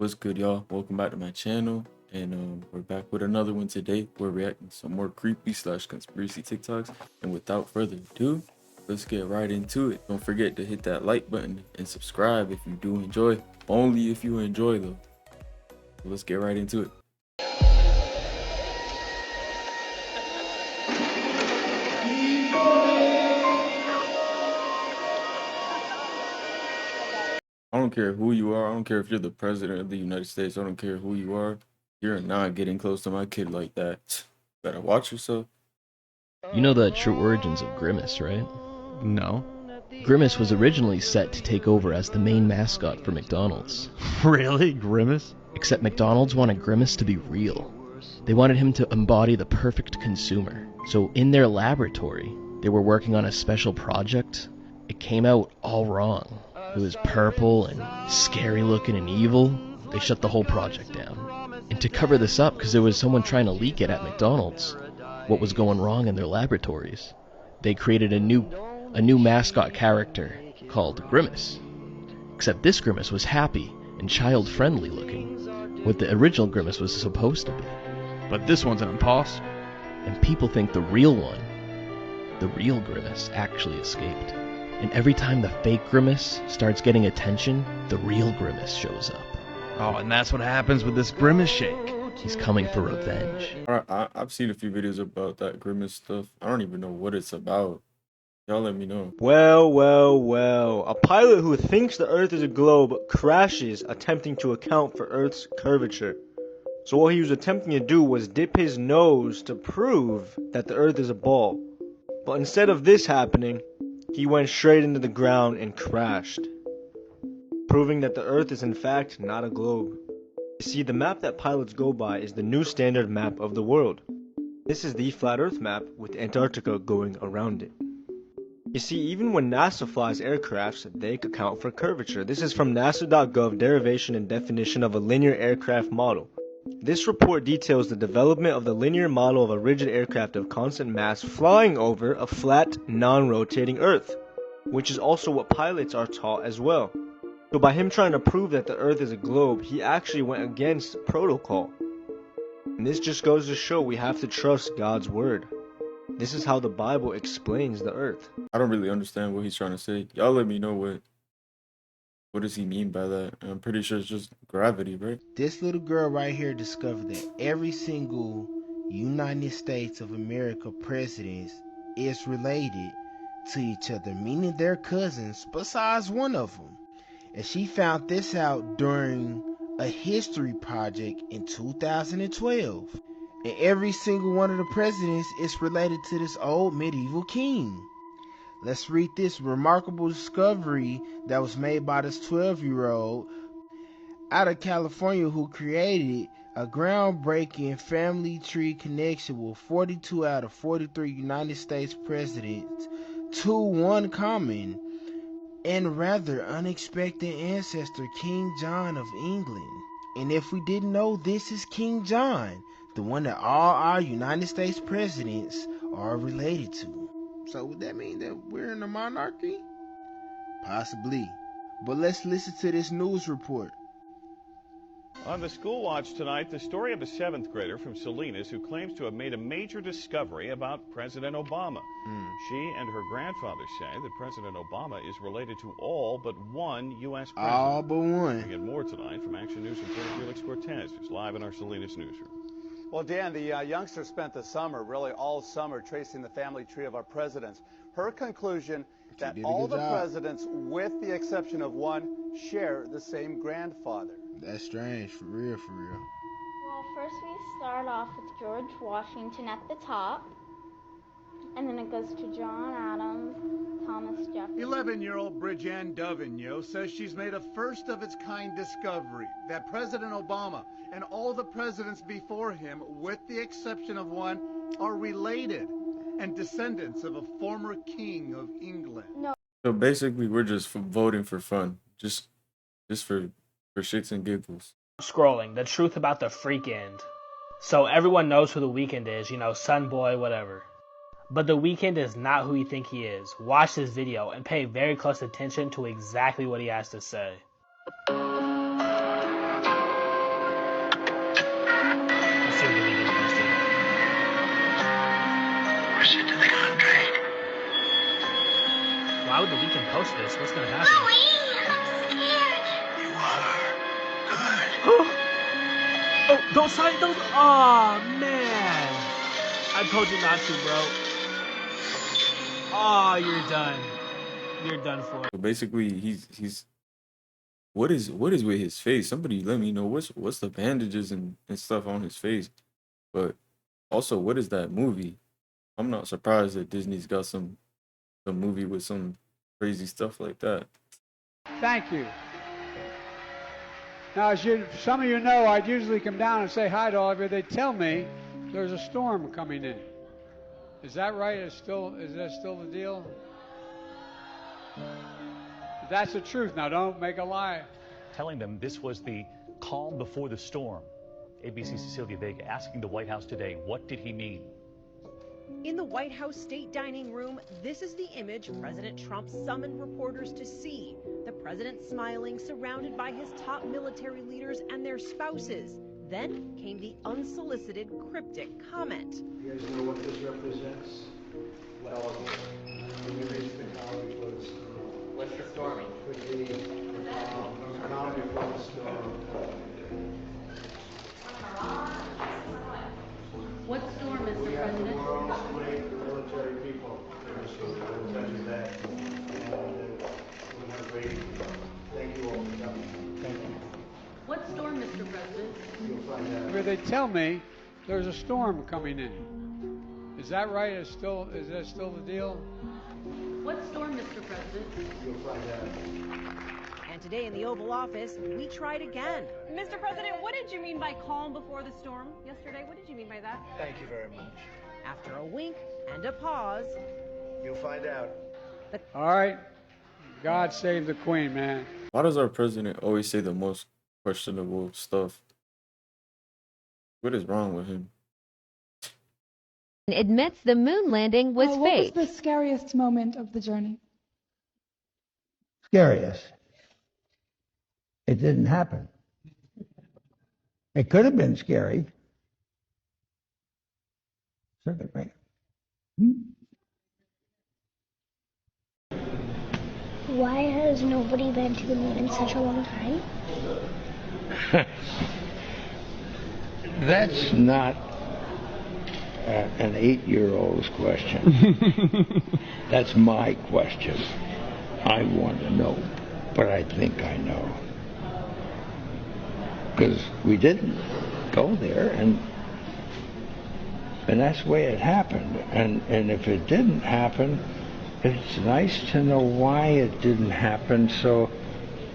What's good, y'all? Welcome back to my channel, and we're back with another one today. We're reacting to some more creepy / conspiracy TikToks, and without further ado, let's get right into it. Don't forget to hit that like button and subscribe if you do enjoy. Only if you enjoy, though. So let's get right into it. I don't care who you are. I don't care if you're the president of the United States. I don't care who you are. You're not getting close to my kid like that. Better watch yourself. You know the true origins of Grimace, right? No. Grimace was originally set to take over as the main mascot for McDonald's. Really? Grimace? Except McDonald's wanted Grimace to be real. They wanted him to embody the perfect consumer. So in their laboratory, they were working on a special project. It came out all wrong. It was purple and scary looking and evil. They shut the whole project down. And to cover this up, because there was someone trying to leak it at McDonald's, what was going wrong in their laboratories, they created a new mascot character called Grimace. Except this Grimace was happy and child-friendly looking, what the original Grimace was supposed to be. But this one's an imposter. And people think the real one, the real Grimace, actually escaped. And every time the fake Grimace starts getting attention, the real Grimace shows up. Oh, and that's what happens with this Grimace shake. He's coming for revenge. I've seen a few videos about that Grimace stuff. I don't even know what it's about. Y'all let me know. Well. A pilot who thinks the Earth is a globe crashes attempting to account for Earth's curvature. So what he was attempting to do was dip his nose to prove that the Earth is a ball. But instead of this happening, he went straight into the ground and crashed, proving that the Earth is in fact not a globe. You see, the map that pilots go by is the new standard map of the world. This is the flat Earth map with Antarctica going around it. You see, even when NASA flies aircrafts, they account for curvature. This is from nasa.gov, derivation and definition of a linear aircraft model. This report details the development of the linear model of a rigid aircraft of constant mass flying over a flat, non-rotating Earth, which is also what pilots are taught as well. So by him trying to prove that the Earth is a globe, he actually went against protocol. And this just goes to show we have to trust God's word. This is how the Bible explains the Earth. I don't really understand what he's trying to say. Y'all let me know what does he mean by that? I'm pretty sure it's just gravity, right? This little girl right here discovered that every single United States of America president is related to each other, meaning they're cousins besides one of them. And she found this out during a history project in 2012. And every single one of the presidents is related to this old medieval king. Let's read this remarkable discovery that was made by this 12-year-old out of California who created a groundbreaking family tree connection with 42 out of 43 United States presidents to one common and rather unexpected ancestor, King John of England. And if we didn't know, this is King John, the one that all our United States presidents are related to. So would that mean that we're in a monarchy? Possibly. But let's listen to this news report. On the School Watch tonight, the story of a 7th grader from Salinas who claims to have made a major discovery about President Obama. She and her grandfather say that President Obama is related to all but one U.S. president. All but one. We get more tonight from Action News reporter Felix Cortez, who's live in our Salinas newsroom. Well, Dan, the youngster spent the summer, really all summer, tracing the family tree of our presidents. Her conclusion that all the presidents, with the exception of one, share the same grandfather. That's strange, for real, for real. Well, first we start off with George Washington at the top, and then it goes to John Adams, Thomas Jefferson. 11-year-old Bridget Dovigneau says she's made a first-of-its-kind discovery that President Obama and all the presidents before him, with the exception of one, are related and descendants of a former king of England. No. So basically, we're just voting for fun, just for shits and giggles. Scrolling the truth about the Freakend. So everyone knows who the Weeknd is, you know, Sunboy, whatever. But the Weeknd is not who you think he is. Watch this video and pay very close attention to exactly what he has to say. The Weeknd post this, what's gonna happen? Oh, don't sign those. Oh man, I told you not to, bro. Oh, you're done. You're done for. So basically, he's what is with his face? Somebody let me know what's the bandages and stuff on his face. But also, what is that movie? I'm not surprised that Disney's got some movie with some crazy stuff like that. Thank you. Now, as some of you know, I'd usually come down and say hi to all of you. They tell me there's a storm coming in. Is that right? Is that still the deal? That's the truth. Now, don't make a lie. Telling them this was the calm before the storm. ABC's Cecilia Vega asking the White House today, what did he mean? In the White House state dining room, this is the image President Trump summoned reporters to see. The president smiling, surrounded by his top military leaders and their spouses. Then came the unsolicited cryptic comment. You guys know what this represents? Well, when you reach the calm before the storm. What's the storming? Could be the calm before the storm. What storm, Mr. We have the President? world's great military people. I will tell you that. And we have great. Thank you all for coming. Thank you. What storm, Mr. President? You'll find out. Where they tell me there's a storm coming in. Is that right? Is that still the deal? What storm, Mr. President? You'll find out. And today in the Oval Office, we tried again. Mr. President, what did you mean by calm before the storm yesterday? What did you mean by that? Thank you very much. After a wink and a pause. You'll find out. All right. God save the Queen, man. Why does our president always say the most questionable stuff? What is wrong with him? Admits the moon landing was fake. What was the scariest moment of the journey? Scariest. It didn't happen. It could have been scary. Circuit breaker. Why has nobody been to the moon in such a long time? That's not an 8-year-old's question. That's my question. I want to know, but I think I know. Because we didn't go there, and that's the way it happened. And if it didn't happen, it's nice to know why it didn't happen, so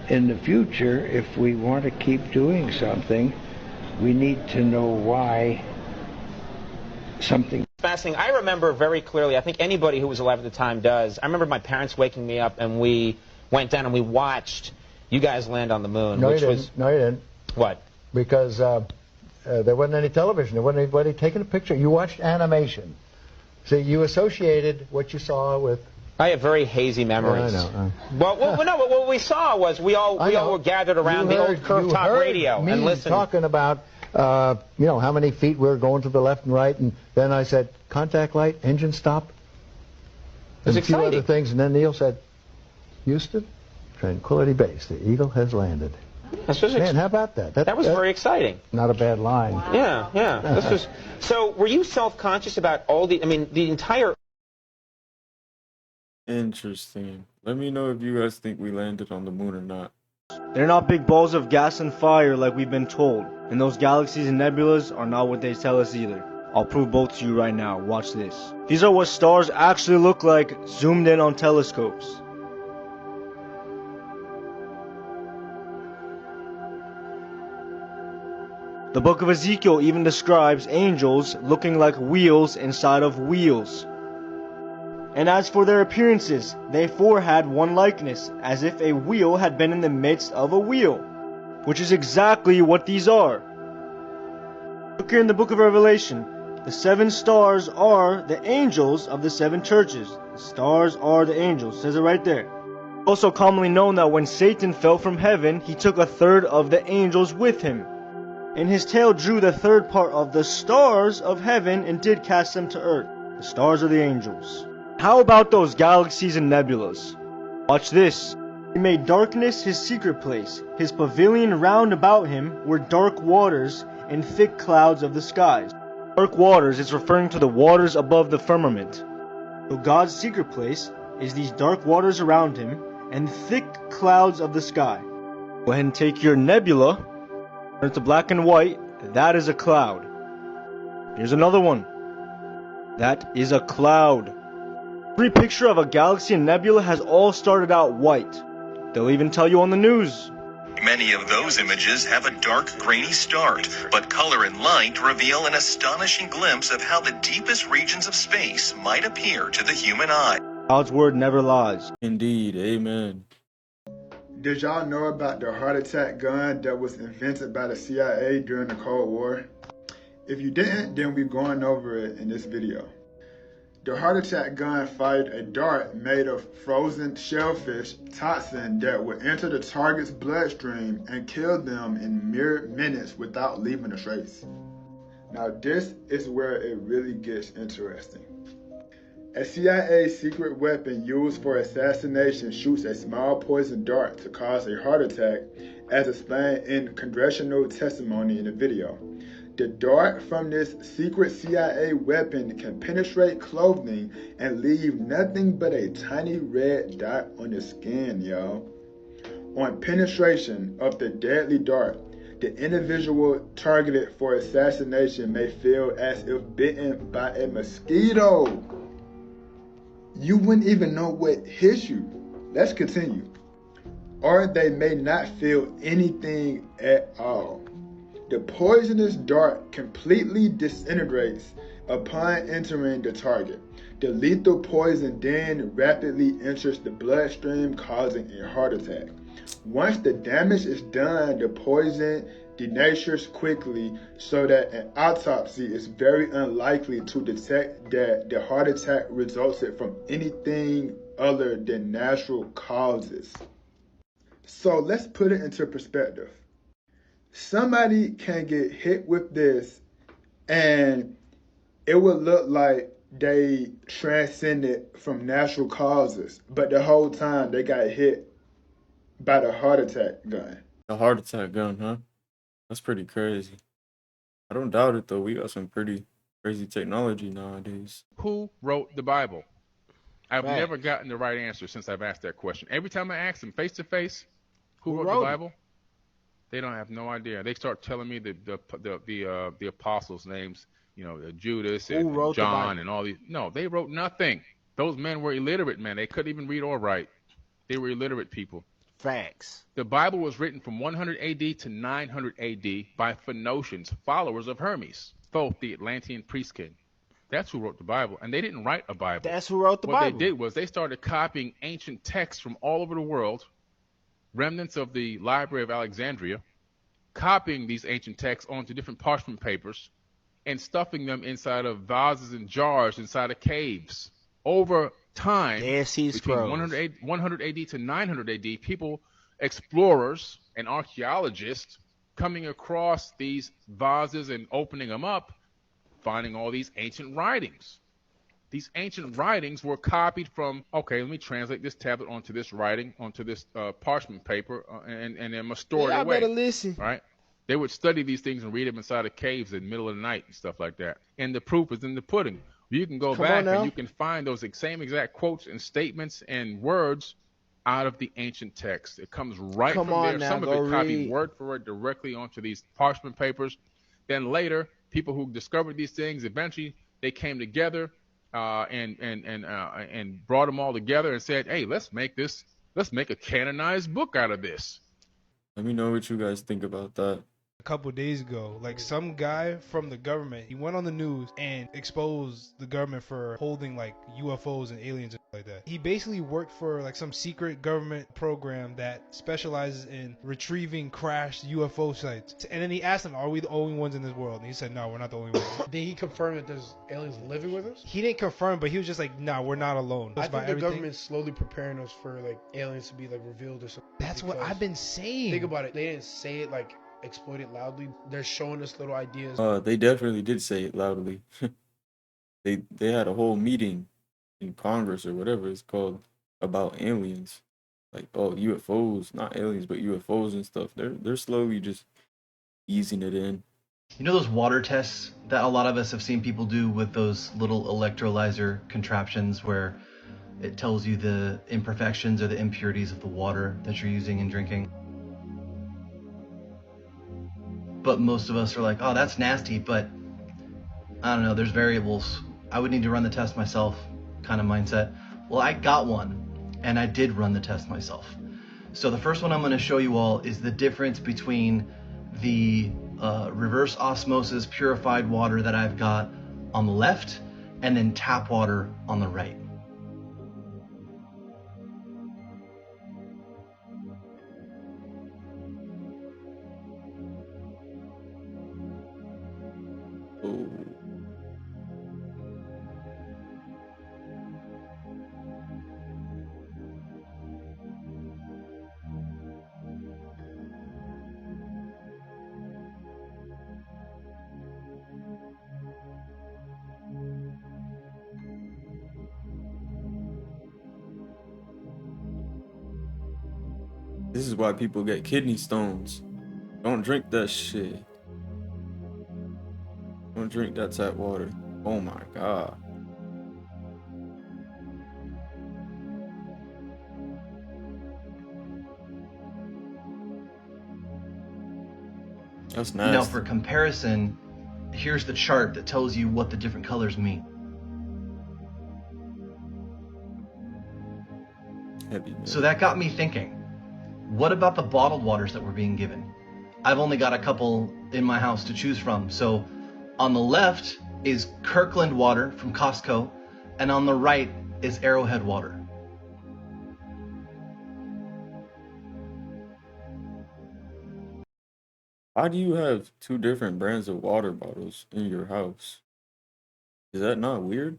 in the future, if we want to keep doing something, we need to know why something. Fascinating. I remember very clearly, I think anybody who was alive at the time does, I remember my parents waking me up and we went down and we watched you guys land on the moon. No, which you didn't. was No, you didn't. What? Because there wasn't any television. There wasn't anybody taking a picture. You watched animation. See, you associated what you saw with... I have very hazy memories. Yeah, I know. Well, no, what we saw was we all were gathered around the old curved top radio and listened. Talking about, how many feet we were going to the left and right, and then I said, contact light, engine stop, and a few other things, and then Neil said, Houston, Tranquility Base, the Eagle has landed. Man, how about that? That was very exciting. Not a bad line. Wow. Yeah. This was. So, were you self-conscious about all the? I mean, the entire. Interesting. Let me know if you guys think we landed on the moon or not. They're not big balls of gas and fire like we've been told. And those galaxies and nebulas are not what they tell us either. I'll prove both to you right now. Watch this. These are what stars actually look like zoomed in on telescopes. The book of Ezekiel even describes angels looking like wheels inside of wheels. And as for their appearances, they four had one likeness, as if a wheel had been in the midst of a wheel, which is exactly what these are. Look here in the book of Revelation. The 7 stars are the angels of the 7 churches. The stars are the angels, says it right there. Also commonly known that when Satan fell from heaven, he took 1/3 of the angels with him. And his tail drew the 3rd part of the stars of heaven and did cast them to earth. The stars are the angels. How about those galaxies and nebulas? Watch this. He made darkness his secret place. His pavilion round about him were dark waters and thick clouds of the skies. Dark waters is referring to the waters above the firmament. So God's secret place is these dark waters around him and thick clouds of the sky. Go ahead and take your nebula, turn it to black and white. That is a cloud. Here's another one. That is a cloud. Every picture of a galaxy and nebula has all started out white. They'll even tell you on the news. Many of those images have a dark, grainy start, but color and light reveal an astonishing glimpse of how the deepest regions of space might appear to the human eye. God's word never lies. Indeed, amen. Did y'all know about the heart attack gun that was invented by the CIA during the Cold War? If you didn't, then we're going over it in this video. The heart attack gun fired a dart made of frozen shellfish toxin that would enter the target's bloodstream and kill them in mere minutes without leaving a trace. Now this is where it really gets interesting. A CIA secret weapon used for assassination shoots a small poison dart to cause a heart attack, as explained in congressional testimony in the video. The dart from this secret CIA weapon can penetrate clothing and leave nothing but a tiny red dot on the skin, y'all. On penetration of the deadly dart, the individual targeted for assassination may feel as if bitten by a mosquito. You wouldn't even know what hit you. Let's continue. Or they may not feel anything at all. The poisonous dart completely disintegrates upon entering the target. The lethal poison then rapidly enters the bloodstream, causing a heart attack. Once the damage is done, the poison denatures quickly, so that an autopsy is very unlikely to detect that the heart attack resulted from anything other than natural causes. So let's put it into perspective. Somebody can get hit with this and it would look like they transcended from natural causes, but the whole time they got hit by the heart attack gun. The heart attack gun, huh? That's pretty crazy. I don't doubt it though. We got some pretty crazy technology nowadays. Who wrote the Bible? I've never gotten the right answer since I've asked that question. Every time I ask them face to face, who wrote the Bible? They don't have no idea. They start telling me the apostles' names, you know, Judas and John and all these. No, they wrote nothing. Those men were illiterate, man. They couldn't even read or write. They were illiterate people. Facts. The Bible was written from 100 AD to 900 AD by Phoenicians, followers of Hermes, Thoth, the Atlantean priest king. That's who wrote the Bible, and they didn't write a Bible. That's who wrote the Bible. What they did was they started copying ancient texts from all over the world, remnants of the Library of Alexandria, copying these ancient texts onto different parchment papers and stuffing them inside of vases and jars inside of caves. Over time, between 100 AD to 900 AD, people, explorers and archaeologists, coming across these vases and opening them up, finding all these ancient writings. These ancient writings were copied from, okay, let me translate this tablet onto this writing, onto this parchment paper, and then I'm going to store it away. I better listen. Right? They would study these things and read them inside of caves in the middle of the night and stuff like that. And the proof is in the pudding. You can go back and you can find those same exact quotes and statements and words out of the ancient text. It comes right from there. Some of it copied word for word directly onto these parchment papers. Then later, people who discovered these things, eventually they came together and brought them all together and said, hey, let's make a canonized book out of this. Let me know what you guys think about that. A couple days ago, like some guy from the government, he went on the news and exposed the government for holding like UFOs and aliens and like that. He basically worked for like some secret government program that specializes in retrieving crashed UFO sites. And then he asked them, are we the only ones in this world? And he said, no, we're not the only ones. Did he confirm that there's aliens living with us? He didn't confirm, but he was just like, no, we're not alone. I think the government's slowly preparing us for like aliens to be like revealed or something. That's what I've been saying. Think about it. They didn't say it like exploit it loudly. They're showing us little ideas. They definitely did say it loudly. They had a whole meeting in Congress or whatever it's called about aliens. like, oh, UFOs, not aliens, but UFOs and stuff. They're slowly just easing it in. You know those water tests that a lot of us have seen people do with those little electrolyzer contraptions where it tells you the imperfections or the impurities of the water that you're using and drinking? But most of us are like, oh, that's nasty, but I don't know, there's variables. I would need to run the test myself kind of mindset. Well, I got one, and I did run the test myself. So the first one I'm going to show you all is the difference between the reverse osmosis purified water that I've got on the left and then tap water on the right. Oh. This is why people get kidney stones. Don't drink that shit. Don't drink that tap water. Oh my god. That's nasty. Now for comparison, here's the chart that tells you what the different colors mean. So that got me thinking, what about the bottled waters that we're being given? I've only got a couple in my house to choose from. So on the left is Kirkland water from Costco, and on the right is Arrowhead water. Why do you have two different brands of water bottles in your house? Is that not weird?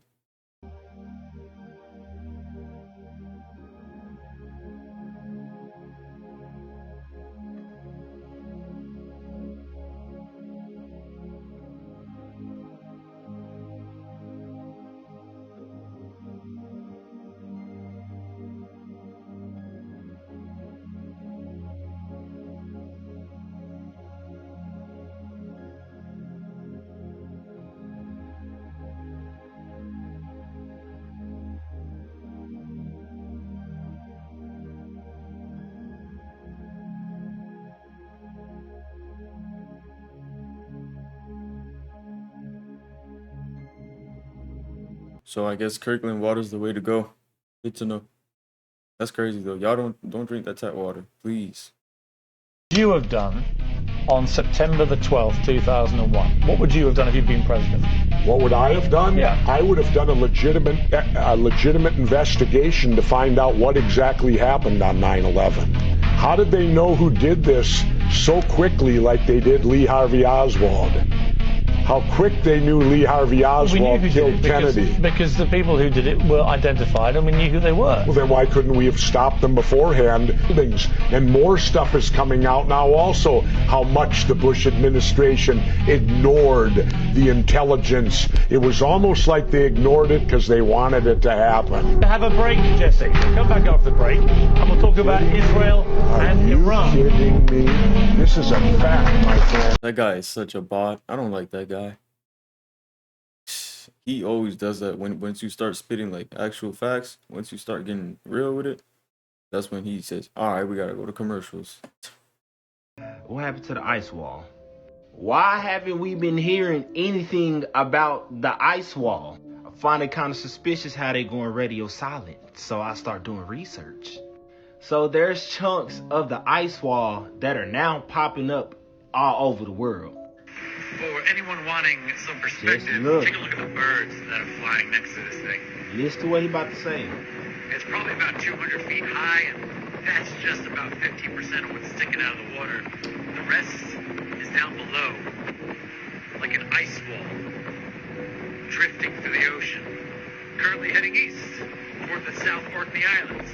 So I guess Kirkland water's the way to go. Good to know. That's crazy though. Y'all don't drink that tap water, please. You have done on September the 12th, 2001. What would you have done if you'd been president? What would I have done? Yeah. I would have done a legitimate investigation to find out what exactly happened on 9/11. How did they know who did this so quickly like they did Lee Harvey Oswald? How quick they knew Lee Harvey Oswald killed Kennedy. Because the people who did it were identified and we knew who they were. Well, then why couldn't we have stopped them beforehand? And more stuff is coming out now also, how much the Bush administration ignored the intelligence. It was almost like they ignored it because they wanted it to happen. Have a break, Jesse. We'll come back after the break and we'll talk about Israel and Iran. Are you kidding me? This is a fact, my friend. That guy is such a bot. I don't like that guy. He always does that once you start spitting like actual facts, once you start getting real with it, that's when he says, all right, we gotta go to commercials. What happened to the ice wall? Why haven't we been hearing anything about the ice wall? I find it kind of suspicious how they going radio silent, so I start doing research. So there's chunks of the ice wall that are now popping up all over the world. For anyone wanting some perspective, take a look at the birds that are flying next to this thing. Listen to what he about to say. It's probably about 200 feet high, and that's just about 15% of what's sticking out of the water. The rest is down below, like an ice wall, drifting through the ocean, currently heading east, toward the South Orkney Islands.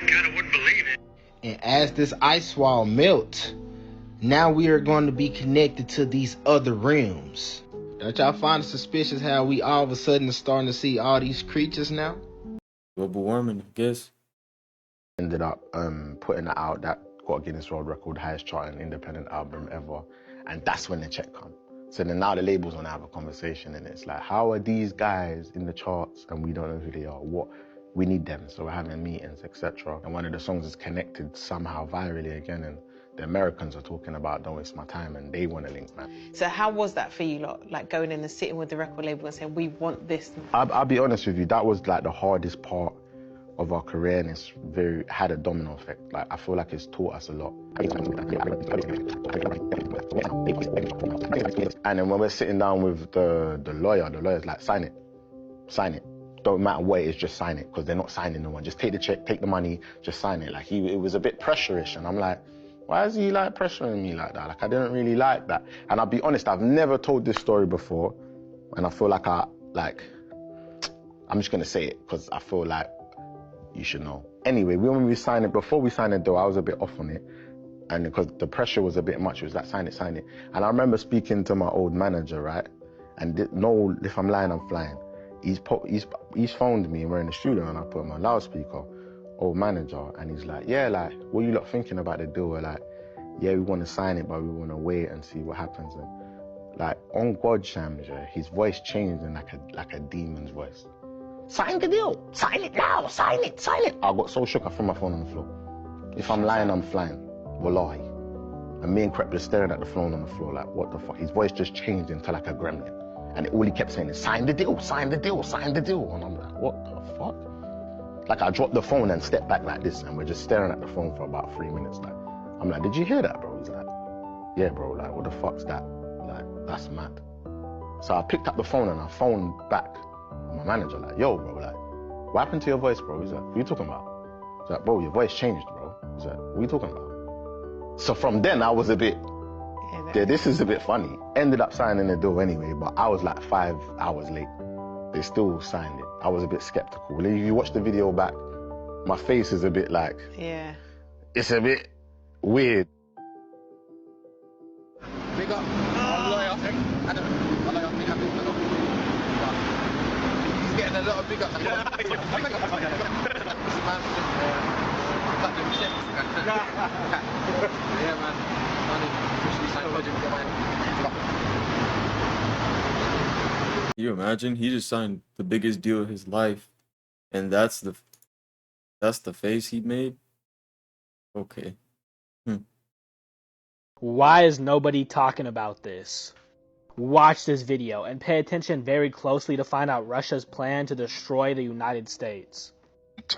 Kinda wouldn't believe it. And as this ice wall melts, now we are going to be connected to these other realms. Don't y'all find it suspicious how we all of a sudden are starting to see all these creatures now? Global warming, I guess. Ended up putting that out. That got a Guinness World Record, highest charting independent album ever. And that's when the check come. So then now the labels want to have a conversation, and it's like, how are these guys in the charts and we don't know who they are? What? We need them. So we're having meetings, etc. And one of the songs is connected somehow virally again, and the Americans are talking about Don't Waste My Time, and they want to link, man. So how was that for you lot, like going in and sitting with the record label and saying, we want this? I'll be honest with you, that was like the hardest part of our career, and it's had a domino effect. Like, I feel like it's taught us a lot. And then when we're sitting down with the lawyer's like, sign it. Don't matter what it is, just sign it, because they're not signing no one. Just take the check, take the money, just sign it. Like, it was a bit pressure-ish, and I'm like, why is he like pressuring me like that? Like, I didn't really like that. And I'll be honest, I've never told this story before, and I feel like I'm just gonna say it because I feel like you should know. Anyway, before we signed it though, I was a bit off on it, and because the pressure was a bit much, it was like, sign it. And I remember speaking to my old manager, right? And no, if I'm lying, I'm flying. He's phoned me, and we're in the studio, and I put him on loudspeaker, old manager, and he's like, yeah, like, what are you lot thinking about the deal? We're like, yeah, we want to sign it, but we want to wait and see what happens. And like, on God, Shams, his voice changed in like a demon's voice. Sign the deal, sign it now, sign it. I got so shook, I threw my phone on the floor. If I'm lying, I'm flying, wallahi. And me and Crep just staring at the phone on the floor like, what the fuck? His voice just changed into like a gremlin. And all he kept saying is, sign the deal, sign the deal, sign the deal. And I'm like, what the fuck? Like, I dropped the phone and stepped back like this, and we're just staring at the phone for about 3 minutes. Like, I'm like, did you hear that, bro? He's like, yeah, bro, like, what the fuck's that? Like, that's mad. So I picked up the phone and I phoned back my manager, like, yo, bro, like, what happened to your voice, bro? He's like, what are you talking about? He's like, bro, your voice changed, bro. He's like, what are you talking about? So from then, I was a bit, yeah, this is a bit funny. Ended up signing the deal anyway, but I was like 5 hours late. They still signed it. I was a bit skeptical. If you watch the video back, my face is a bit like, yeah, it's a bit weird. Big up, lawyer. He's getting a lot of big ups. Yeah, man. Can you imagine? He just signed the biggest deal of his life, and that's the face he made. Okay. Why is nobody talking about this? Watch this video and pay attention very closely to find out Russia's plan to destroy the United States.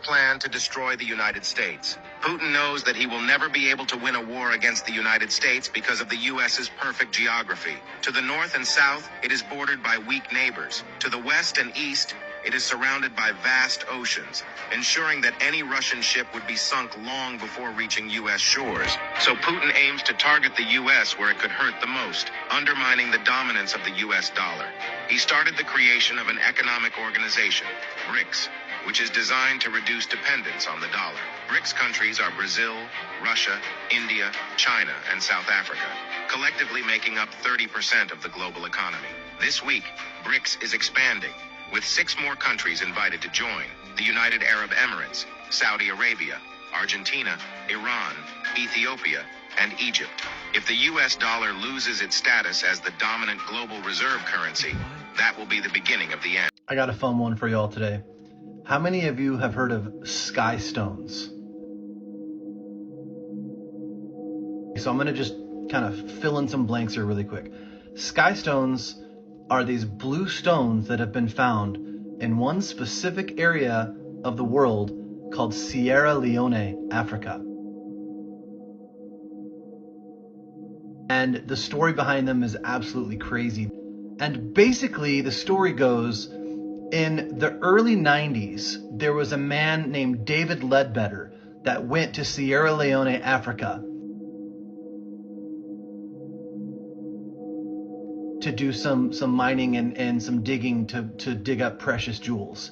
Plan to destroy the United States. Putin knows that he will never be able to win a war against the United States because of the U.S.'s perfect geography. To the north and south, it is bordered by weak neighbors. To the west and east, it is surrounded by vast oceans, ensuring that any Russian ship would be sunk long before reaching U.S. shores. So Putin aims to target the U.S. where it could hurt the most, undermining the dominance of the U.S. dollar. He started the creation of an economic organization, BRICS, which is designed to reduce dependence on the dollar. BRICS countries are Brazil, Russia, India, China, and South Africa, collectively making up 30% of the global economy. This week, BRICS is expanding, with 6 more countries invited to join: the United Arab Emirates, Saudi Arabia, Argentina, Iran, Ethiopia, and Egypt. If the US dollar loses its status as the dominant global reserve currency, that will be the beginning of the end. I got a fun one for y'all today. How many of you have heard of sky stones? So I'm going to just kind of fill in some blanks here really quick. Sky stones are these blue stones that have been found in one specific area of the world called Sierra Leone, Africa. And the story behind them is absolutely crazy. And basically the story goes, in the early 90s, there was a man named David Ledbetter that went to Sierra Leone, Africa to do some mining and some digging to dig up precious jewels.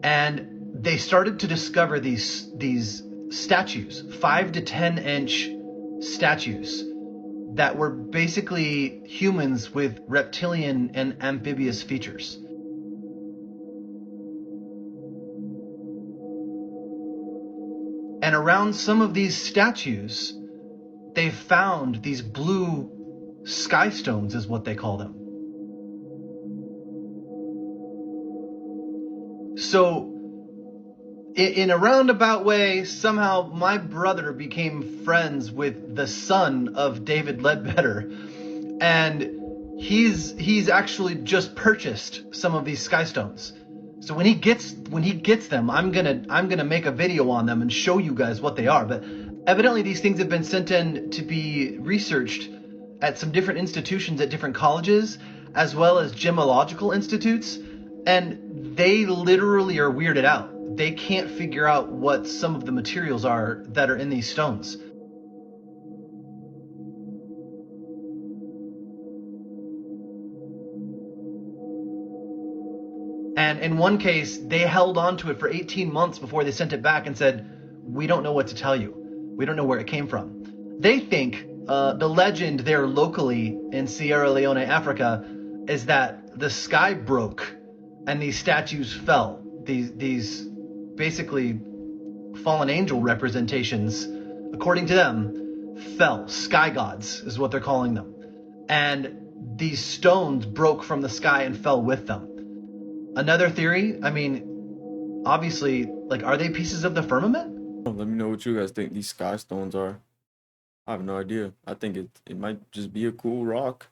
And they started to discover these statues, 5 to 10 inch statues that were basically humans with reptilian and amphibious features. And around some of these statues, they found these blue sky stones, is what they call them. So, in a roundabout way, somehow my brother became friends with the son of David Ledbetter, and he's actually just purchased some of these sky stones. So when he gets them, I'm gonna make a video on them and show you guys what they are. But evidently these things have been sent in to be researched at some different institutions at different colleges, as well as gemological institutes, and they literally are weirded out. They can't figure out what some of the materials are that are in these stones. And in one case, they held on to it for 18 months before they sent it back and said, "We don't know what to tell you. We don't know where it came from." They think the legend there locally in Sierra Leone, Africa, is that the sky broke and these statues fell. These basically fallen angel representations, according to them, fell. Sky gods is what they're calling them. And these stones broke from the sky and fell with them. Another theory, I mean, obviously, like, are they pieces of the firmament? Let me know what you guys think these sky stones are. I have no idea. I think it might just be a cool rock.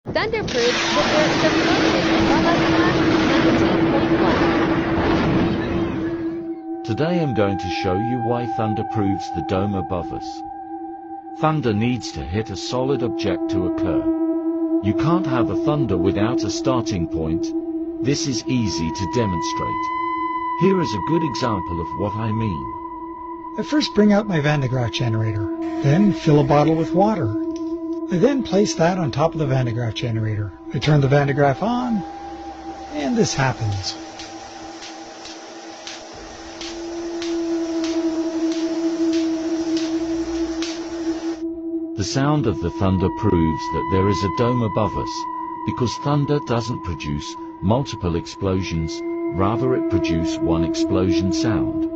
Thunder proves that there is a floating above us 17.1. Today I'm going to show you why thunder proves the dome above us. Thunder needs to hit a solid object to occur. You can't have a thunder without a starting point. This is easy to demonstrate. Here is a good example of what I mean. I first bring out my Van de Graaff generator, then fill a bottle with water. I then place that on top of the Van de Graaff generator. I turn the Van de Graaff on, and this happens. The sound of the thunder proves that there is a dome above us, because thunder doesn't produce multiple explosions, rather it produces one explosion sound.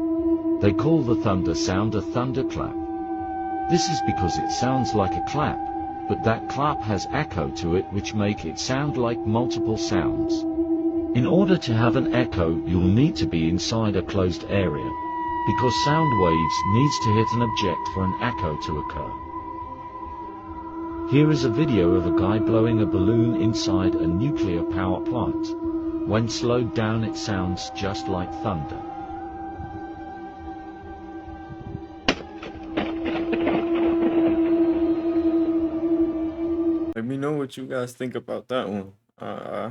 They call the thunder sound a thunderclap. This is because it sounds like a clap, but that clap has echo to it which make it sound like multiple sounds. In order to have an echo, you'll need to be inside a closed area, because sound waves needs to hit an object for an echo to occur. Here is a video of a guy blowing a balloon inside a nuclear power plant. When slowed down it sounds just like thunder. Let me know what you guys think about that one. I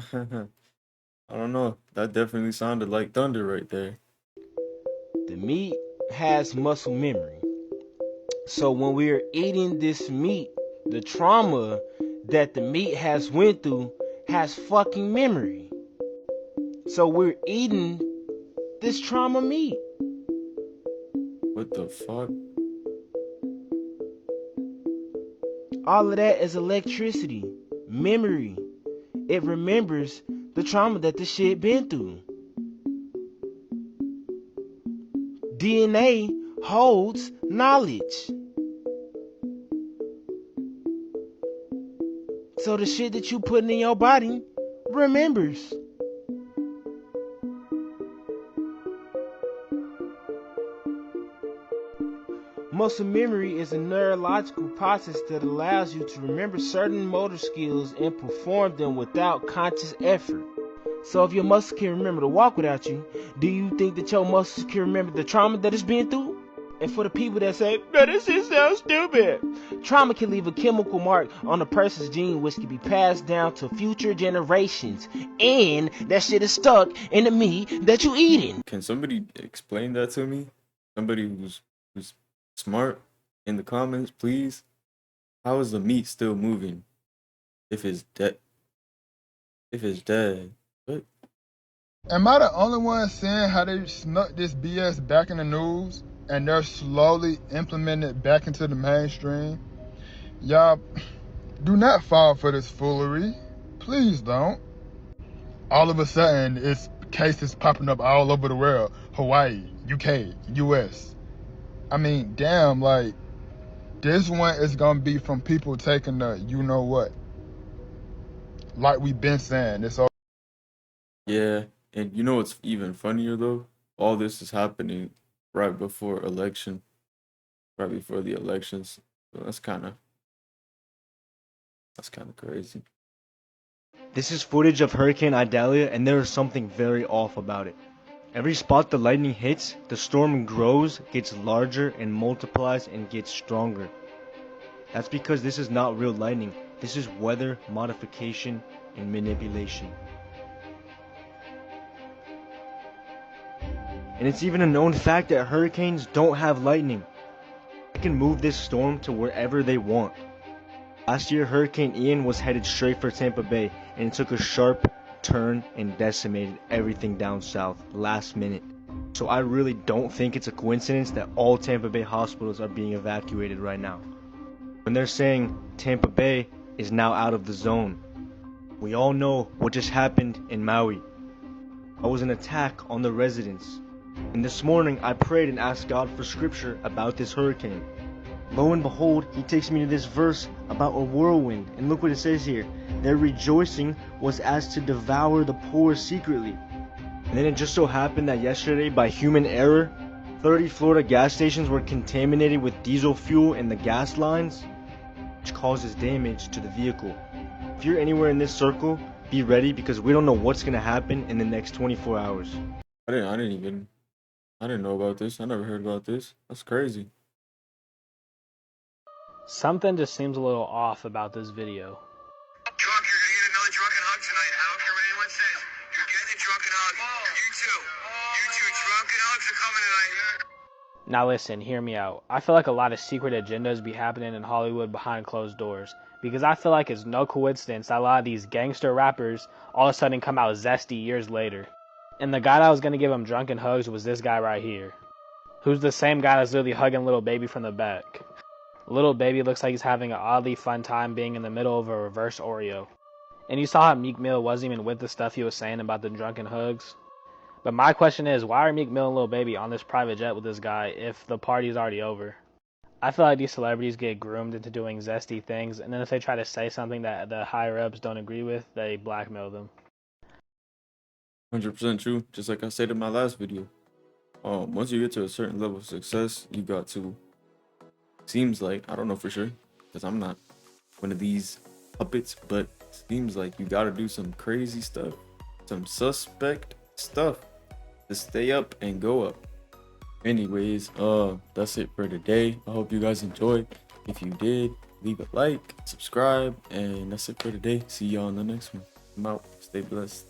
don't know. That definitely sounded like thunder right there. The meat has muscle memory. So when we're eating this meat, the trauma that the meat has went through has fucking memory. So we're eating this trauma meat. What the fuck? All of that is electricity, memory. It remembers the trauma that the shit been through. DNA holds knowledge. So the shit that you putting in your body remembers. Muscle memory is a neurological process that allows you to remember certain motor skills and perform them without conscious effort. So if your muscles can remember to walk without you, do you think that your muscles can remember the trauma that it's been through? And for the people that say, "Man, this shit sounds stupid," trauma can leave a chemical mark on a person's gene which can be passed down to future generations. And that shit is stuck in the meat that you eating. Can somebody explain that to me? Somebody who's smart in the comments, please. How is the meat still moving if it's dead? If it's dead, what? Am I the only one seeing how they snuck this BS back in the news and they're slowly implementing it back into the mainstream? Y'all, do not fall for this foolery. Please don't. All of a sudden, it's cases popping up all over the world. Hawaii, UK, US. I mean, damn, like, this one is gonna be from people taking the you know what. Like we've been saying, it's all. Yeah, and you know what's even funnier though? All this is happening right before election, right before the elections. So that's kind of crazy. This is footage of Hurricane Idalia, and there is something very off about it. Every spot the lightning hits, the storm grows, gets larger, and multiplies and gets stronger. That's because this is not real lightning. This is weather modification and manipulation. And it's even a known fact that hurricanes don't have lightning. They can move this storm to wherever they want. Last year, Hurricane Ian was headed straight for Tampa Bay, and it took a sharp turn and decimated everything down south last minute. So I really don't think it's a coincidence that all Tampa Bay hospitals are being evacuated right now. When they're saying Tampa Bay is now out of the zone, we all know what just happened in Maui. That was an attack on the residents. And this morning I prayed and asked God for scripture about this hurricane. Lo and behold, he takes me to this verse about a whirlwind, and look what it says here. Their rejoicing was as to devour the poor secretly. And then it just so happened that yesterday, by human error, 30 Florida gas stations were contaminated with diesel fuel in the gas lines, which causes damage to the vehicle. If you're anywhere in this circle, be ready because we don't know what's going to happen in the next 24 hours. I didn't know about this. I never heard about this. That's crazy. Something just seems a little off about this video. Drunk, you're gonna get another drunken hug tonight. I don't care what anyone says. You're getting a drunken hug. You too. You two drunken hugs are coming tonight. Now listen, hear me out. I feel like a lot of secret agendas be happening in Hollywood behind closed doors. Because I feel like it's no coincidence that a lot of these gangster rappers all of a sudden come out zesty years later. And the guy that was gonna give him drunken hugs was this guy right here. Who's the same guy that's literally hugging Little Baby from the back. Little Baby looks like he's having an oddly fun time being in the middle of a reverse Oreo. And you saw how Meek Mill wasn't even with the stuff he was saying about the drunken hugs. But my question is, why are Meek Mill and Lil Baby on this private jet with this guy if the party's already over? I feel like these celebrities get groomed into doing zesty things, and then if they try to say something that the higher-ups don't agree with, they blackmail them. 100% true. Just like I said in my last video. Once you get to a certain level of success, you got to, seems like, I don't know for sure, because I'm not one of these puppets, but seems like you got to do some crazy stuff, some suspect stuff to stay up and go up. Anyways, that's it for today. I hope you guys enjoyed. If you did, leave a like, subscribe, and that's it for today. See y'all on the next one. I'm out. Stay blessed.